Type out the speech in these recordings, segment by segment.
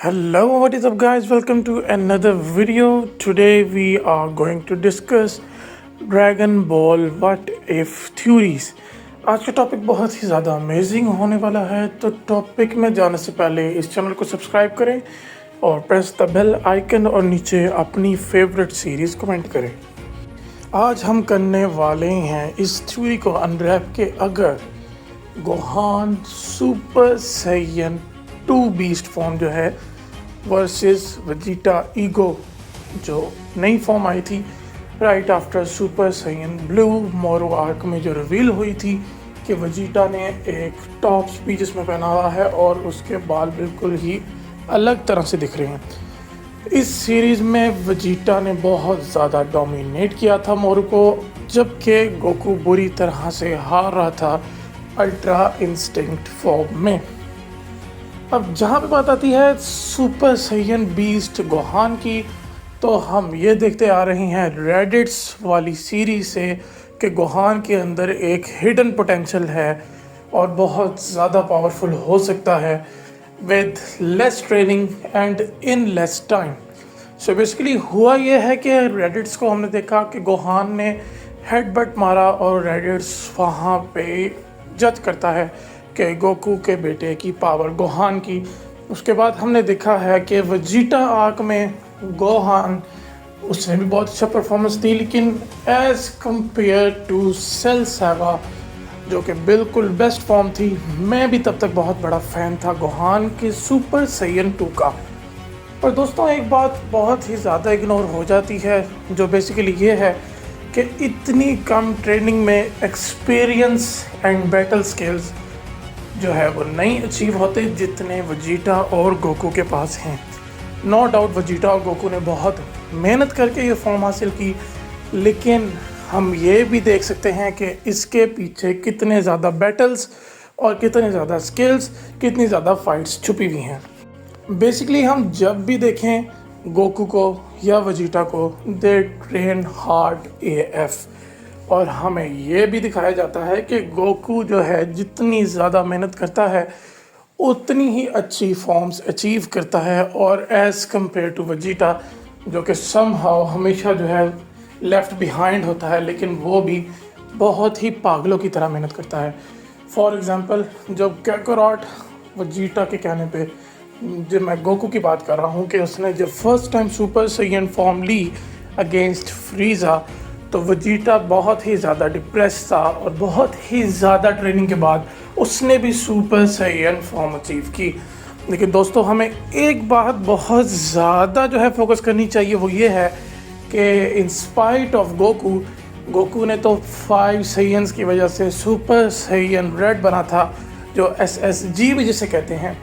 Hello, what is up, guys? Welcome to another video. Today, we are going to discuss Dragon Ball What If Theories. आज का topic बहुत ही ज़्यादा amazing होने वाला है, तो टॉपिक में जाने से पहले इस चैनल को सब्सक्राइब करें और प्रेस द बेल आइकन और नीचे अपनी फेवरेट सीरीज़ कमेंट करें। आज हम करने वाले हैं इस थ्योरी को अनरैप के अगर Gohan super saiyan 2 beast form जो है वर्सेस वेजिटा ईगो जो नई फॉर्म आई थी right after super Saiyan blue मोरो आर्क में जो रिवील हुई थी कि वेजिटा ने एक टॉप स्पीच इसमें पहना हुआ है और उसके बाल बिल्कुल ही अलग तरह से दिख रहे हैं। इस सीरीज़ में वेजिटा ने बहुत ज़्यादा डोमिनेट किया था मोरू को, जबकि गोकू बुरी तरह से हार रहा था अल्ट्रा इंस्टिंक्ट फॉर्म में। अब जहाँ पे बात आती है सुपर सैयन बीस्ट गोहान की, तो हम ये देखते आ रहे हैं रेडिट्स वाली सीरीज से कि गोहान के अंदर एक हिडन पोटेंशियल है और बहुत ज़्यादा पावरफुल हो सकता है with less training and in less time. So basically हुआ ये है कि रेडिट्स को हमने देखा कि गोहान ने हेडबट मारा और रेडिट्स वहाँ पे जज करता है कि गोकू के बेटे की पावर गोहान की। उसके बाद हमने देखा है कि वेजिटा आर्क में गोहान उसने भी बहुत अच्छा परफॉर्मेंस दी, लेकिन as compared to Cell saga जो कि बिल्कुल बेस्ट फॉर्म थी, मैं भी तब तक बहुत बड़ा फ़ैन था गोहान के सुपर सैयन 2 का। पर दोस्तों एक बात बहुत ही ज़्यादा इग्नोर हो जाती है जो बेसिकली ये है कि इतनी कम ट्रेनिंग में एक्सपीरियंस एंड बैटल स्किल्स जो है वो नहीं अचीव होते जितने वेजिटा और गोकू के पास हैं। नो डाउट वेजिटा और गोकू ने बहुत मेहनत करके ये फॉर्म हासिल की, लेकिन हम ये भी देख सकते हैं कि इसके पीछे कितने ज़्यादा बैटल्स और कितने ज़्यादा स्किल्स, कितनी ज़्यादा फाइट्स छुपी हुई हैं। बेसिकली हम जब भी देखें गोकू को या वेजिटा को, दे ट्रेन हार्ड AF, और हमें ये भी दिखाया जाता है कि गोकू जो है जितनी ज़्यादा मेहनत करता है उतनी ही अच्छी फॉर्म्स अचीव करता है, और एज़ कंपेयर टू वेजिटा जो कि समहाउ हमेशा जो है लेफ़्ट बिहाइंड होता है, लेकिन वो भी बहुत ही पागलों की तरह मेहनत करता है। फॉर एग्ज़ाम्पल जब कैकारोट वेजिटा के कहने पे, जब मैं गोकू की बात कर रहा हूँ कि उसने जब first time super saiyan form ली अगेंस्ट फ्रीज़ा, तो वेजिटा बहुत ही ज़्यादा डिप्रेस था और बहुत ही ज़्यादा ट्रेनिंग के बाद उसने भी सुपर सैयन फॉर्म अचीव की। लेकिन दोस्तों हमें एक बात बहुत ज़्यादा जो है फोकस करनी चाहिए, वो ये है कि इन स्पाइट ऑफ गोकू ने तो 5 सैयन्स की वजह से सुपर सैयन रेड बना था जो SSG भी जिसे कहते हैं,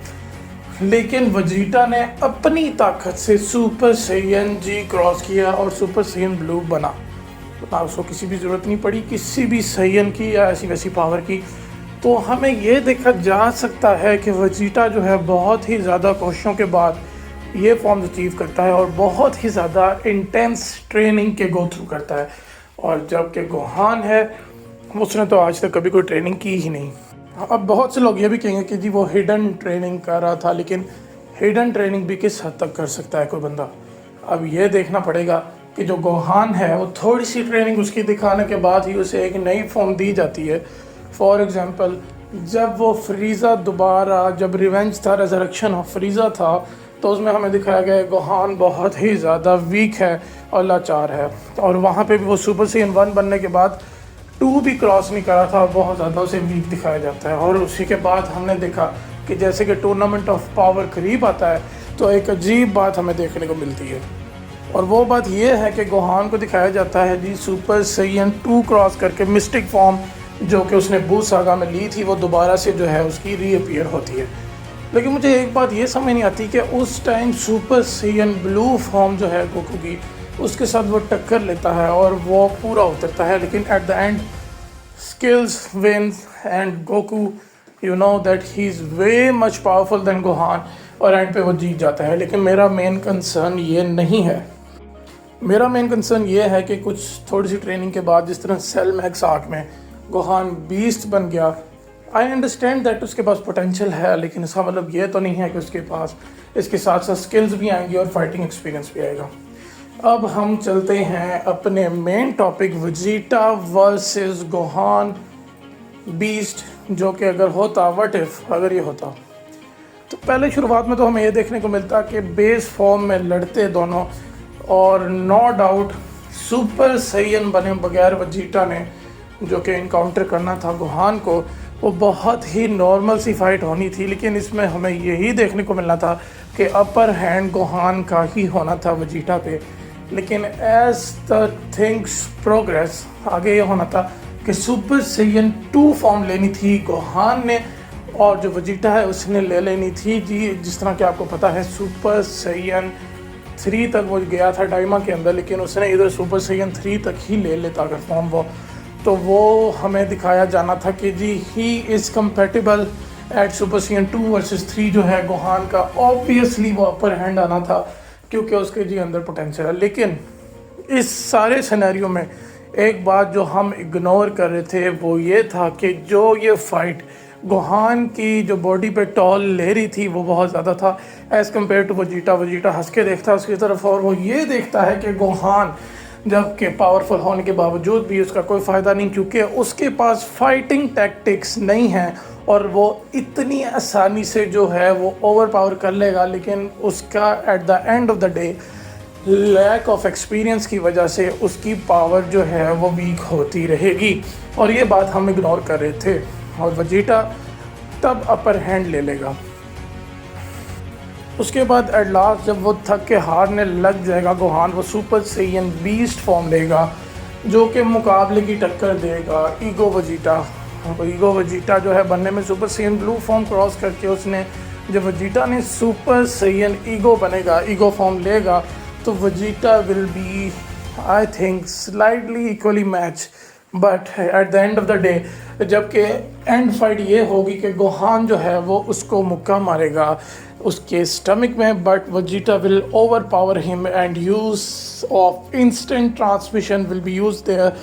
लेकिन वेजिटा ने अपनी ताकत से सुपर सैयन G क्रॉस किया और सुपर सैयन ब्लू बना। ना उसको किसी भी ज़रूरत नहीं पड़ी किसी भी सैयन की या ऐसी वैसी पावर की। तो हमें ये देखा जा सकता है कि वेजिटा जो है बहुत ही ज़्यादा कोशिशों के बाद ये फॉर्म अचीव करता है और बहुत ही ज़्यादा इंटेंस ट्रेनिंग के गो थ्रू करता है, और जबकि गोहान है उसने तो आज तक कभी कोई ट्रेनिंग की ही नहीं। अब बहुत से लोग ये भी कहेंगे कि जी वो हिडन ट्रेनिंग कर रहा था, लेकिन हिडन ट्रेनिंग भी किस हद तक कर सकता है कोई बंदा। अब ये देखना पड़ेगा कि जो गोहान है वो थोड़ी सी ट्रेनिंग उसकी दिखाने के बाद ही उसे एक नई फॉर्म दी जाती है। फॉर एग्ज़ाम्पल जब वो फ्रीज़ा दोबारा, जब रिवेंज था, रेजरेक्शन ऑफ फ्रीज़ा था, तो उसमें हमें दिखाया गया गोहान बहुत ही ज़्यादा वीक है और लाचार है, और वहाँ पे भी वो सुपर सैयन 1 बनने के बाद 2 भी क्रॉस नहीं करा था और बहुत ज़्यादा उसे वीक दिखाया जाता है। और उसी के बाद हमने देखा कि जैसे कि टूर्नामेंट ऑफ पावर करीब आता है तो एक अजीब बात हमें देखने को मिलती है, और वो बात ये है कि गोहान को दिखाया जाता है जी सुपर सैयन 2 क्रॉस करके मिस्टिक फॉर्म जो कि उसने बू सागा में ली थी वो दोबारा से जो है उसकी रीअपीयर होती है। लेकिन मुझे एक बात ये समझ नहीं आती कि उस time super Saiyan blue form जो है गोकू की, उसके साथ वो टक्कर लेता है और वो पूरा उतरता है, लेकिन eight the and skills wins and Goku you know that he is way much powerful than Gohan, और एंड पे वो जीत जाता है। लेकिन मेरा मेन कंसर्न ये नहीं है। मेरा मेन कंसर्न ये है कि कुछ थोड़ी सी ट्रेनिंग के बाद जिस तरह सेल मैक्स आर्क में गोहान बीस्ट बन गया, आई अंडरस्टैंड दैट उसके पास पोटेंशियल है, लेकिन इसका मतलब ये तो नहीं है कि उसके पास इसके साथ साथ स्किल्स भी आएंगी और फाइटिंग एक्सपीरियंस भी आएगा। अब हम चलते हैं अपने main topic Vegeta versus Gohan beast, जो कि अगर होता व्हाट इफ अगर ये होता, तो पहले शुरुआत में तो हमें ये देखने को मिलता कि बेस फॉर्म में लड़ते दोनों, और नो डाउट सुपर सैयन बने बगैर वेजिटा ने जो कि इनकाउंटर करना था गोहान को, वो बहुत ही नॉर्मल सी फाइट होनी थी। लेकिन इसमें हमें यही देखने को मिलना था कि अपर हैंड गोहान का ही होना था वेजिटा पे। लेकिन एज द थिंग्स प्रोग्रेस आगे ये होना था कि सुपर सैयन 2 फॉर्म लेनी थी गोहान ने, और जो वेजिटा है उसने ले लेनी थी जी, जिस तरह कि आपको पता है सुपर सैयन 3 तक वो गया था डायमा के अंदर, लेकिन उसने इधर सुपर सैयन 3 तक ही ले लेता अगर फॉर्म वो, तो वो हमें दिखाया जाना था कि जी he is compatible at super saiyan 2 versus 3 जो है गोहान का। ऑब्वियसली वो अपर हैंड आना था क्योंकि उसके जी अंदर पोटेंशियल है। लेकिन इस सारे सिनेरियो में एक बात जो हम इग्नोर कर रहे थे वो ये था कि जो ये फाइट गोहान की जो बॉडी पे टॉल ले रही थी वो बहुत ज़्यादा था as compared to Vegeta. Vegeta हंस के देखता है उसकी तरफ और वो ये देखता है कि गोहान जबकि पावरफुल होने के बावजूद भी उसका कोई फ़ायदा नहीं, क्योंकि उसके पास फाइटिंग टैक्टिक्स नहीं हैं और वो इतनी आसानी से जो है वो ओवर पावर कर लेगा। लेकिन उसका at the end of the day lack of experience की वजह से उसकी पावर जो है वो वीक होती रहेगी, और ये बात हम इग्नोर कर रहे थे। और वेजिटा तब अपर हैंड ले लेगा। उसके बाद एट लास्ट जब वो थक के हारने लग जाएगा गोहान, वो सुपर सैयन बीस्ट फॉर्म लेगा जो कि मुकाबले की टक्कर देगा ईगो वेजिटा। ईगो वेजिटा जो है बनने में super Saiyan blue form cross करके उसने, जब वेजिटा ने सुपर सैयन ईगो बनेगा, ईगो फॉर्म लेगा, तो Vegeta will be I think slightly equally match. But at the end of the day जबकि एंड फाइट ये होगी कि गोहान जो है वो उसको मुक्का मारेगा उसके स्टमक में, but Vegeta will over power him and use of instant transmission will be use their,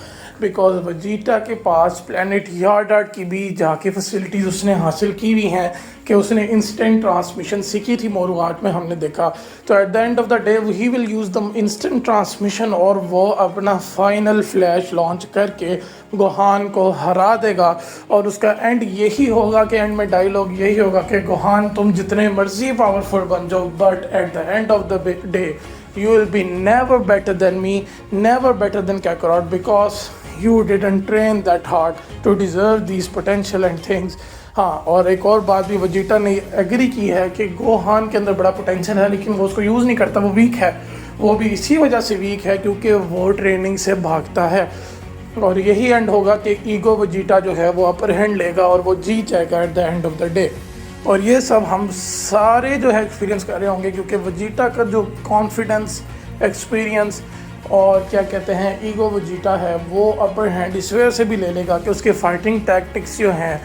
because Vegeta के पास प्लैनेट यार्डार्ड की भी जाके फैसिलिटीज़ उसने हासिल की हुई हैं कि उसने इंस्टेंट ट्रांसमिशन सीखी थी मोरू आर्ट में, हमने देखा। तो eight the end of the day he will use the instant transmission और वो अपना फाइनल फ्लैश लॉन्च करके गोहान को हरा देगा। और उसका एंड यही होगा कि एंड में डायलॉग यही होगा कि गोहान तुम जितने मर्जी पावरफुल बन जाओ, but at the end of the day you will be never better than me, never better than Kakarot, because you didn't train that hard to deserve these potential and things. हाँ, और एक और बात भी Vegeta ने agree की है कि गोहान के अंदर बड़ा पोटेंशियल है लेकिन वो उसको यूज़ नहीं करता, वो वीक है। वो भी इसी वजह से वीक है क्योंकि वो ट्रेनिंग से भागता है। और यही एंड होगा कि ईगो वेजिटा जो है वो अपर हैंड लेगा और वो जीत जाएगा eight the end of the day. और ये सब हम सारे जो है एक्सपीरियंस कर रहे होंगे क्योंकि वेजिटा का जो कॉन्फिडेंस, एक्सपीरियंस और क्या कहते हैं ईगो वेजिटा है वो अपर हैंड इस वजह से भी ले लेगा कि उसके फाइटिंग टैक्टिक्स जो हैं,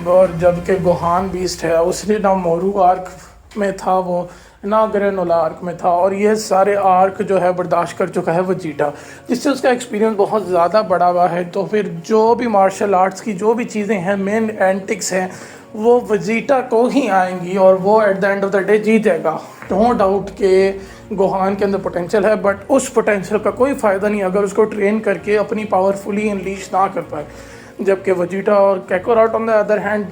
और जबकि गोहान बीस्ट है उसने ना मोरू आर्क में था वो, ना ग्रेनोला आर्क में था, और ये सारे आर्क जो है बर्दाश्त कर चुका है वेजिटा, जिससे उसका एक्सपीरियंस बहुत ज़्यादा बढ़ा हुआ है। तो फिर जो भी मार्शल आर्ट्स की जो भी चीज़ें हैं, मेन एंटिक्स हैं, वो वेजिटा को ही आएंगी और वो at the end of the day जीत जाएगा। नो डाउट के गोहान के अंदर पोटेंशियल है, बट उस पोटेंशियल का कोई फ़ायदा नहीं अगर उसको ट्रेन करके अपनी पावरफुली अनलीश ना कर पाए। जबकि वेजिटा और कैकोरॉट ऑन द अदर हैंड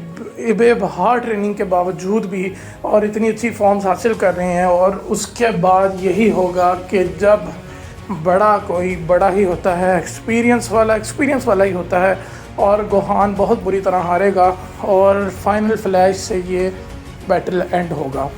बेबहार ट्रेनिंग के बावजूद भी और इतनी अच्छी फॉर्म्स हासिल कर रहे हैं। और उसके बाद यही होगा कि जब बड़ा कोई बड़ा ही होता है, एक्सपीरियंस वाला ही होता है, और गोहान बहुत बुरी तरह हारेगा और फाइनल फ्लैश से ये बैटल एंड होगा।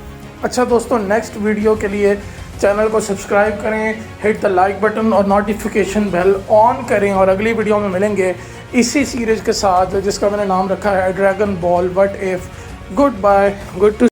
अच्छा दोस्तों, नेक्स्ट वीडियो के लिए चैनल को सब्सक्राइब करें, हिट द लाइक बटन और नोटिफिकेशन बेल ऑन करें, और अगली वीडियो में मिलेंगे इसी सीरीज़ के साथ जिसका मैंने नाम रखा है Dragon Ball what if. Goodbye, good to